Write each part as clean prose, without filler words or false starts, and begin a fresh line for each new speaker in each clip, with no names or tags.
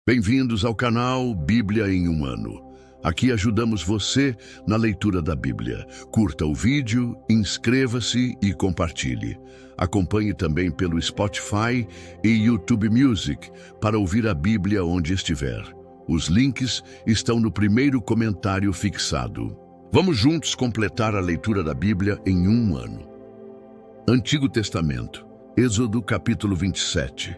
Bem-vindos ao canal Bíblia em um Ano. Aqui ajudamos você na leitura da Bíblia. Curta o vídeo, inscreva-se e compartilhe. Acompanhe também pelo Spotify e YouTube Music para ouvir a Bíblia onde estiver. Os links estão no primeiro comentário fixado. Vamos juntos completar a leitura da Bíblia em um ano. Antigo Testamento, Êxodo capítulo 27.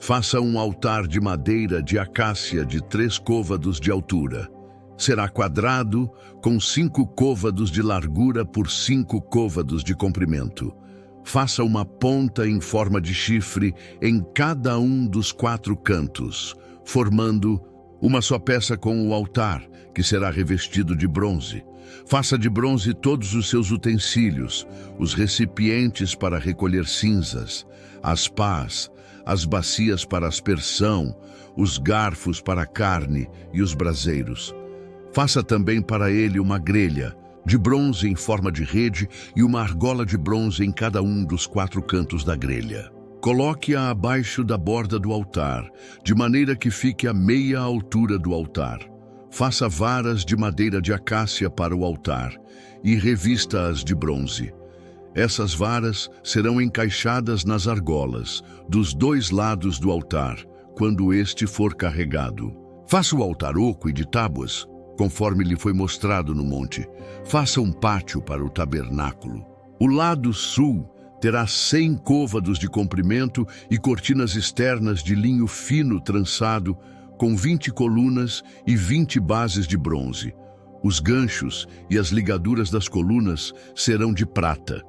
Faça um altar de madeira de acácia de 3 côvados de altura. Será quadrado, com 5 côvados de largura por 5 côvados de comprimento. Faça uma ponta em forma de chifre em cada um dos 4 cantos, formando uma só peça com o altar, que será revestido de bronze. Faça de bronze todos os seus utensílios, os recipientes para recolher cinzas, as pás, as bacias para aspersão, os garfos para a carne e os braseiros. Faça também para ele uma grelha, de bronze em forma de rede e uma argola de bronze em cada um dos 4 cantos da grelha. Coloque-a abaixo da borda do altar, de maneira que fique à meia altura do altar. Faça varas de madeira de acácia para o altar e revista-as de bronze. Essas varas serão encaixadas nas argolas, dos 2 lados do altar, quando este for carregado. Faça o altar oco e de tábuas, conforme lhe foi mostrado no monte. Faça um pátio para o tabernáculo. O lado sul terá 100 côvados de comprimento e cortinas externas de linho fino trançado, com 20 colunas e 20 bases de bronze. Os ganchos e as ligaduras das colunas serão de prata.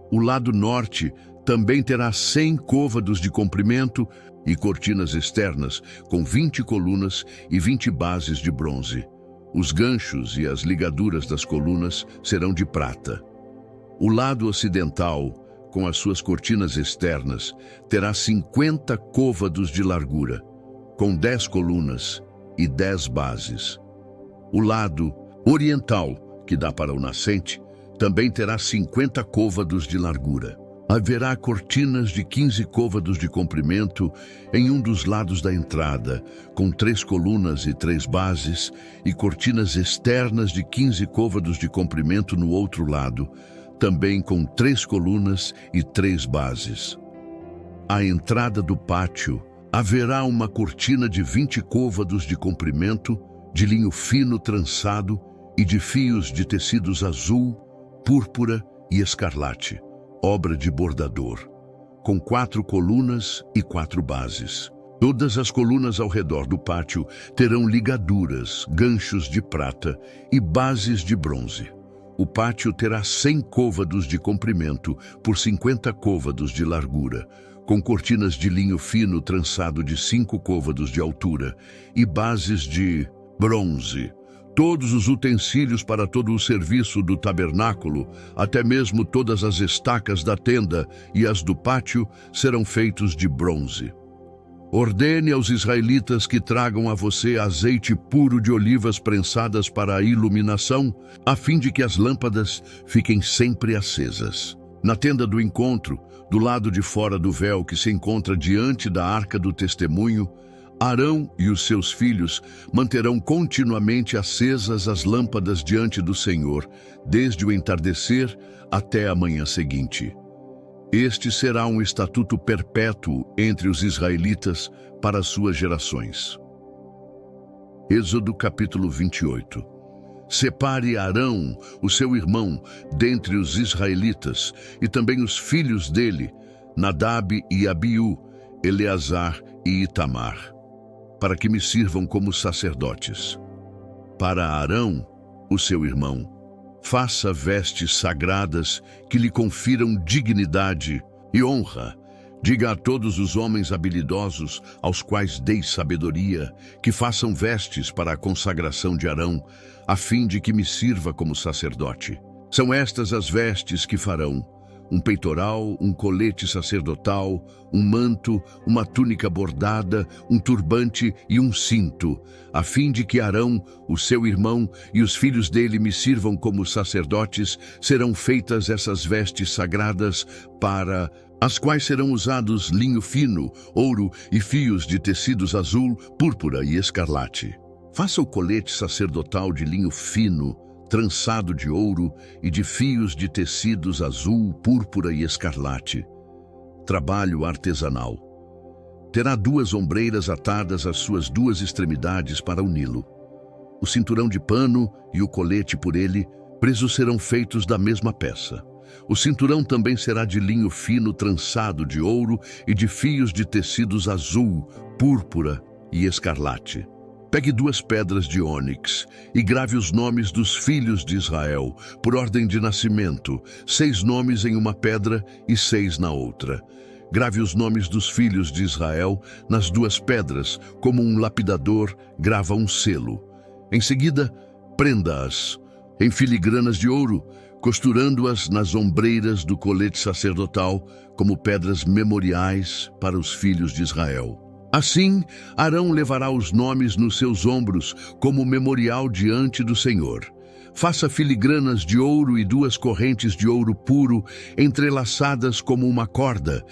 O lado norte também terá 100 côvados de comprimento e cortinas externas, com 20 colunas e 20 bases de bronze. Os ganchos e as ligaduras das colunas serão de prata. O lado ocidental, com as suas cortinas externas, terá 50 côvados de largura, com 10 colunas e 10 bases. O lado oriental, que dá para o nascente, também terá 50 côvados de largura. Haverá cortinas de 15 côvados de comprimento em um dos lados da entrada, com 3 colunas e 3 bases, e cortinas externas de 15 côvados de comprimento no outro lado, também com 3 colunas e 3 bases. À entrada do pátio, haverá uma cortina de 20 côvados de comprimento, de linho fino trançado e de fios de tecidos azul, púrpura e escarlate, obra de bordador, com 4 colunas e 4 bases. Todas as colunas ao redor do pátio terão ligaduras, ganchos de prata e bases de bronze. O pátio terá 100 côvados de comprimento por 50 côvados de largura, com cortinas de linho fino trançado de 5 côvados de altura e bases de bronze. Todos os utensílios para todo o serviço do tabernáculo, até mesmo todas as estacas da tenda e as do pátio, serão feitos de bronze. Ordene aos israelitas que tragam a você azeite puro de olivas prensadas para a iluminação, a fim de que as lâmpadas fiquem sempre acesas. Na tenda do encontro, do lado de fora do véu que se encontra diante da arca do testemunho, Arão e os seus filhos manterão continuamente acesas as lâmpadas diante do Senhor, desde o entardecer até a manhã seguinte. Este será um estatuto perpétuo entre os israelitas para as suas gerações. Êxodo capítulo 28. Separe Arão, o seu irmão, dentre os israelitas, e também os filhos dele, Nadab e Abiú, Eleazar e Itamar, para que me sirvam como sacerdotes. Para Arão, o seu irmão, faça vestes sagradas que lhe confiram dignidade e honra. Diga a todos os homens habilidosos, aos quais dei sabedoria, que façam vestes para a consagração de Arão, a fim de que me sirva como sacerdote. São estas as vestes que farão: um peitoral, um colete sacerdotal, um manto, uma túnica bordada, um turbante e um cinto, a fim de que Arão, o seu irmão, e os filhos dele me sirvam como sacerdotes. Serão feitas essas vestes sagradas para as quais serão usados linho fino, ouro e fios de tecidos azul, púrpura e escarlate. Faça o colete sacerdotal de linho fino, trançado de ouro e de fios de tecidos azul, púrpura e escarlate. Trabalho artesanal. Terá 2 ombreiras atadas às suas 2 extremidades para uni-lo. O cinturão de pano e o colete por ele presos serão feitos da mesma peça. O cinturão também será de linho fino trançado de ouro e de fios de tecidos azul, púrpura e escarlate. Pegue 2 pedras de ônix e grave os nomes dos filhos de Israel, por ordem de nascimento, 6 nomes em uma pedra e 6 na outra. Grave os nomes dos filhos de Israel nas 2 pedras, como um lapidador grava um selo. Em seguida, prenda-as em filigranas de ouro, costurando-as nas ombreiras do colete sacerdotal como pedras memoriais para os filhos de Israel. Assim, Arão levará os nomes nos seus ombros como memorial diante do Senhor. Faça filigranas de ouro e 2 correntes de ouro puro, entrelaçadas como uma corda.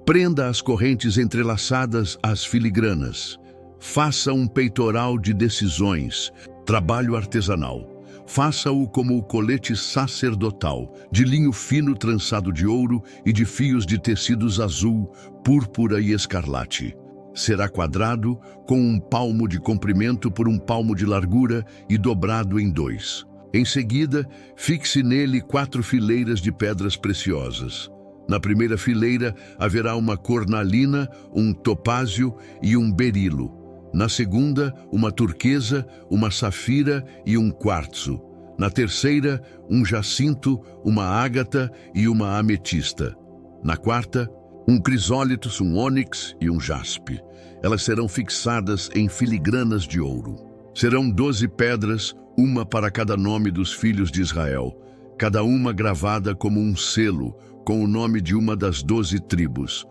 Prenda as correntes entrelaçadas às filigranas. Faça um peitoral de decisões, trabalho artesanal. Faça-o como o colete sacerdotal, de linho fino trançado de ouro e de fios de tecidos azul, púrpura e escarlate. Será quadrado, com 1 palmo de comprimento por 1 palmo de largura e dobrado em 2. Em seguida, fixe nele 4 fileiras de pedras preciosas. Na primeira fileira haverá uma cornalina, um topázio e um berilo. Na segunda, uma turquesa, uma safira e um quartzo. Na terceira, um jacinto, uma ágata e uma ametista. Na quarta, um crisólitos, um ônix e um jaspe. Elas serão fixadas em filigranas de ouro. Serão 12 pedras, uma para cada nome dos filhos de Israel, cada uma gravada como um selo, com o nome de uma das 12 tribos.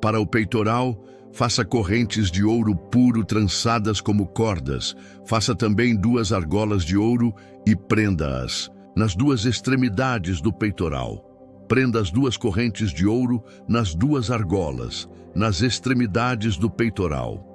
Para o peitoral, faça correntes de ouro puro trançadas como cordas. Faça também 2 argolas de ouro e prenda-as nas 2 extremidades do peitoral. Prenda as 2 correntes de ouro nas 2 argolas, nas extremidades do peitoral.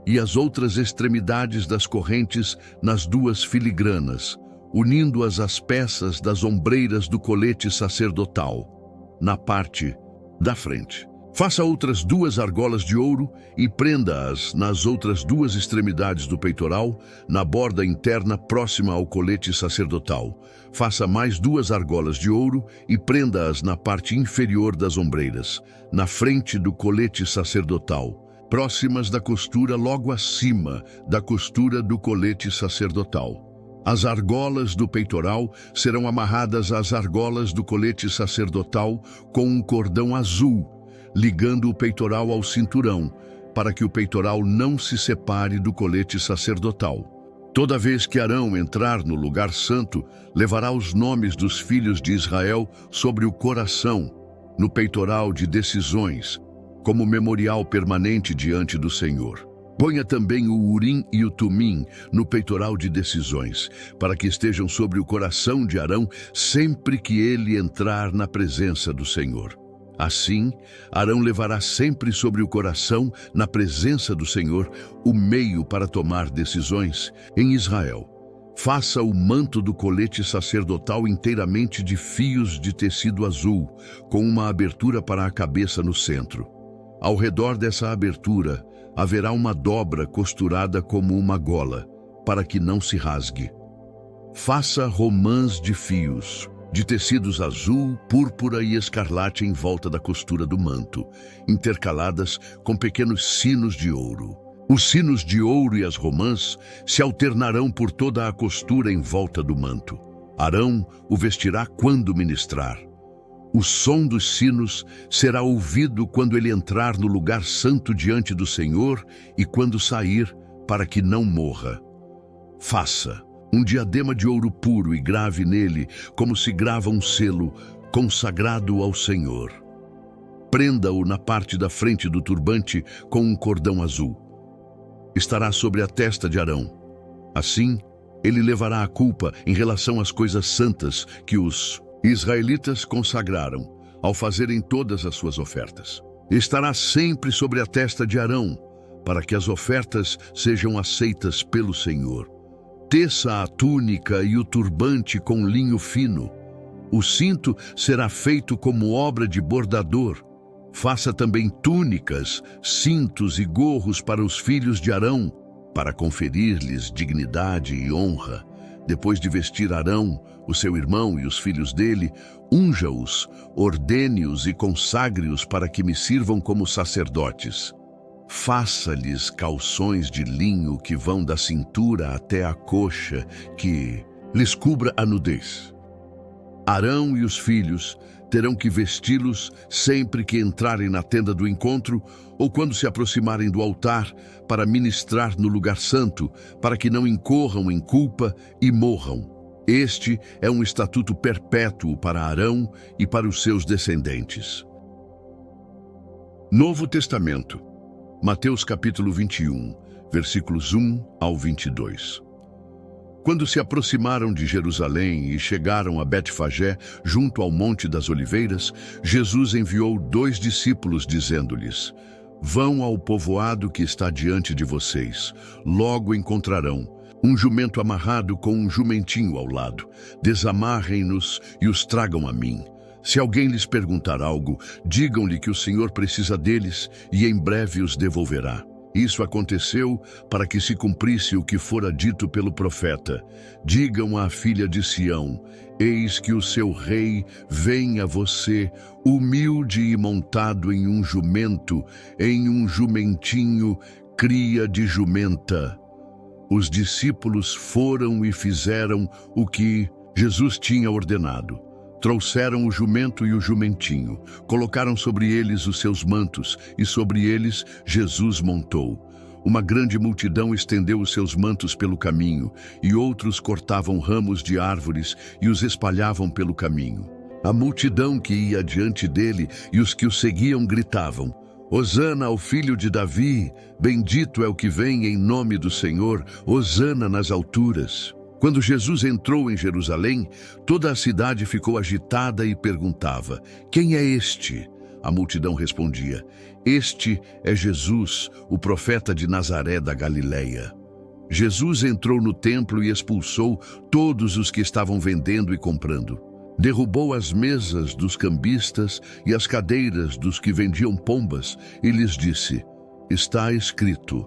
E as outras extremidades das correntes nas 2 filigranas, unindo-as às peças das ombreiras do colete sacerdotal, na parte da frente. Faça outras 2 argolas de ouro e prenda-as nas outras 2 extremidades do peitoral, na borda interna próxima ao colete sacerdotal. Faça mais 2 argolas de ouro e prenda-as na parte inferior das ombreiras, na frente do colete sacerdotal, próximas da costura logo acima da costura do colete sacerdotal. As argolas do peitoral serão amarradas às argolas do colete sacerdotal com um cordão azul, ligando o peitoral ao cinturão, para que o peitoral não se separe do colete sacerdotal. Toda vez que Arão entrar no lugar santo, levará os nomes dos filhos de Israel sobre o coração, no peitoral de decisões, como memorial permanente diante do Senhor. Ponha também o Urim e o Tumim no peitoral de decisões, para que estejam sobre o coração de Arão sempre que ele entrar na presença do Senhor. Assim, Arão levará sempre sobre o coração, na presença do Senhor, o meio para tomar decisões em Israel. Faça o manto do colete sacerdotal inteiramente de fios de tecido azul, com uma abertura para a cabeça no centro. Ao redor dessa abertura, haverá uma dobra costurada como uma gola, para que não se rasgue. Faça romãs de fios de tecidos azul, púrpura e escarlate em volta da costura do manto, intercaladas com pequenos sinos de ouro. Os sinos de ouro e as romãs se alternarão por toda a costura em volta do manto. Arão o vestirá quando ministrar. O som dos sinos será ouvido quando ele entrar no lugar santo diante do Senhor e quando sair, para que não morra. Faça um diadema de ouro puro e grave nele, como se grava um selo, consagrado ao Senhor. Prenda-o na parte da frente do turbante com um cordão azul. Estará sobre a testa de Arão. Assim, ele levará a culpa em relação às coisas santas que os israelitas consagraram, ao fazerem todas as suas ofertas. Estará sempre sobre a testa de Arão, para que as ofertas sejam aceitas pelo Senhor. Teça a túnica e o turbante com linho fino. O cinto será feito como obra de bordador. Faça também túnicas, cintos e gorros para os filhos de Arão, para conferir-lhes dignidade e honra. Depois de vestir Arão, o seu irmão e os filhos dele, unja-os, ordene-os e consagre-os para que me sirvam como sacerdotes. Faça-lhes calções de linho que vão da cintura até a coxa, que lhes cubra a nudez. Arão e os filhos terão que vesti-los sempre que entrarem na tenda do encontro ou quando se aproximarem do altar para ministrar no lugar santo, para que não incorram em culpa e morram. Este é um estatuto perpétuo para Arão e para os seus descendentes. Novo Testamento, Mateus capítulo 21, versículos 1 ao 22. Quando se aproximaram de Jerusalém e chegaram a Betfagé, junto ao Monte das Oliveiras, Jesus enviou 2 discípulos, dizendo-lhes: Vão ao povoado que está diante de vocês. Logo encontrarão um jumento amarrado com um jumentinho ao lado. Desamarrem-nos e os tragam a mim. Se alguém lhes perguntar algo, digam-lhe que o Senhor precisa deles e em breve os devolverá. Isso aconteceu para que se cumprisse o que fora dito pelo profeta. Digam à filha de Sião: eis que o seu rei vem a você, humilde e montado em um jumento, em um jumentinho, cria de jumenta. Os discípulos foram e fizeram o que Jesus tinha ordenado. Trouxeram o jumento e o jumentinho, colocaram sobre eles os seus mantos, e sobre eles Jesus montou. Uma grande multidão estendeu os seus mantos pelo caminho, e outros cortavam ramos de árvores e os espalhavam pelo caminho. A multidão que ia diante dele e os que o seguiam gritavam: Hosana ao filho de Davi, bendito é o que vem em nome do Senhor, hosana nas alturas. Quando Jesus entrou em Jerusalém, toda a cidade ficou agitada e perguntava: Quem é este? A multidão respondia: Este é Jesus, o profeta de Nazaré da Galileia. Jesus entrou no templo e expulsou todos os que estavam vendendo e comprando. Derrubou as mesas dos cambistas e as cadeiras dos que vendiam pombas e lhes disse: Está escrito: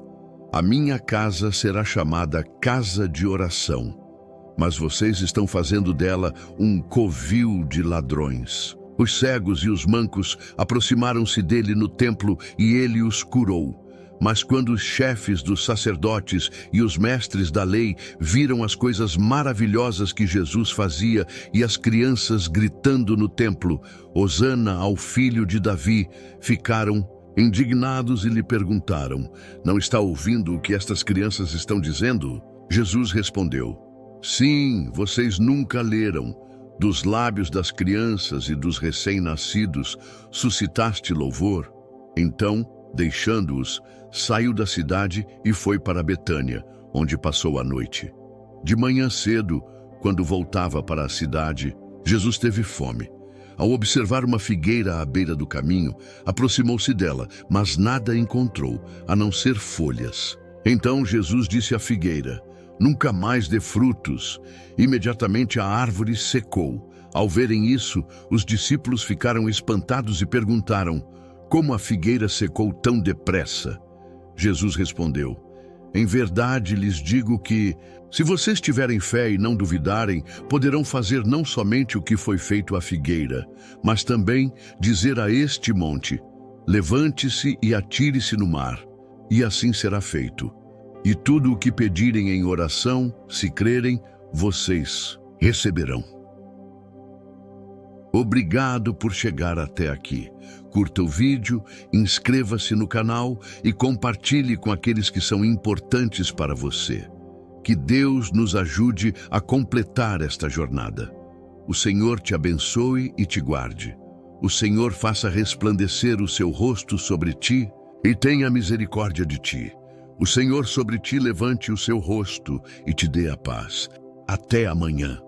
A minha casa será chamada casa de oração, mas vocês estão fazendo dela um covil de ladrões. Os cegos e os mancos aproximaram-se dele no templo e ele os curou. Mas quando os chefes dos sacerdotes e os mestres da lei viram as coisas maravilhosas que Jesus fazia e as crianças gritando no templo, Hosana ao filho de Davi, ficaram indignados e lhe perguntaram: Não está ouvindo o que estas crianças estão dizendo? Jesus respondeu: Sim, vocês nunca leram: dos lábios das crianças e dos recém-nascidos suscitaste louvor. Então, deixando-os, saiu da cidade e foi para Betânia, onde passou a noite. De manhã cedo, quando voltava para a cidade, Jesus teve fome. Ao observar uma figueira à beira do caminho, aproximou-se dela, mas nada encontrou, a não ser folhas. Então Jesus disse à figueira: Nunca mais dê frutos. Imediatamente a árvore secou. Ao verem isso, os discípulos ficaram espantados e perguntaram: Como a figueira secou tão depressa? Jesus respondeu: Em verdade lhes digo que, se vocês tiverem fé e não duvidarem, poderão fazer não somente o que foi feito à figueira, mas também dizer a este monte: Levante-se e atire-se no mar, e assim será feito. E tudo o que pedirem em oração, se crerem, vocês receberão. Obrigado por chegar até aqui. Curta o vídeo, inscreva-se no canal e compartilhe com aqueles que são importantes para você. Que Deus nos ajude a completar esta jornada. O Senhor te abençoe e te guarde. O Senhor faça resplandecer o seu rosto sobre ti e tenha misericórdia de ti. O Senhor sobre ti levante o seu rosto e te dê a paz. Até amanhã.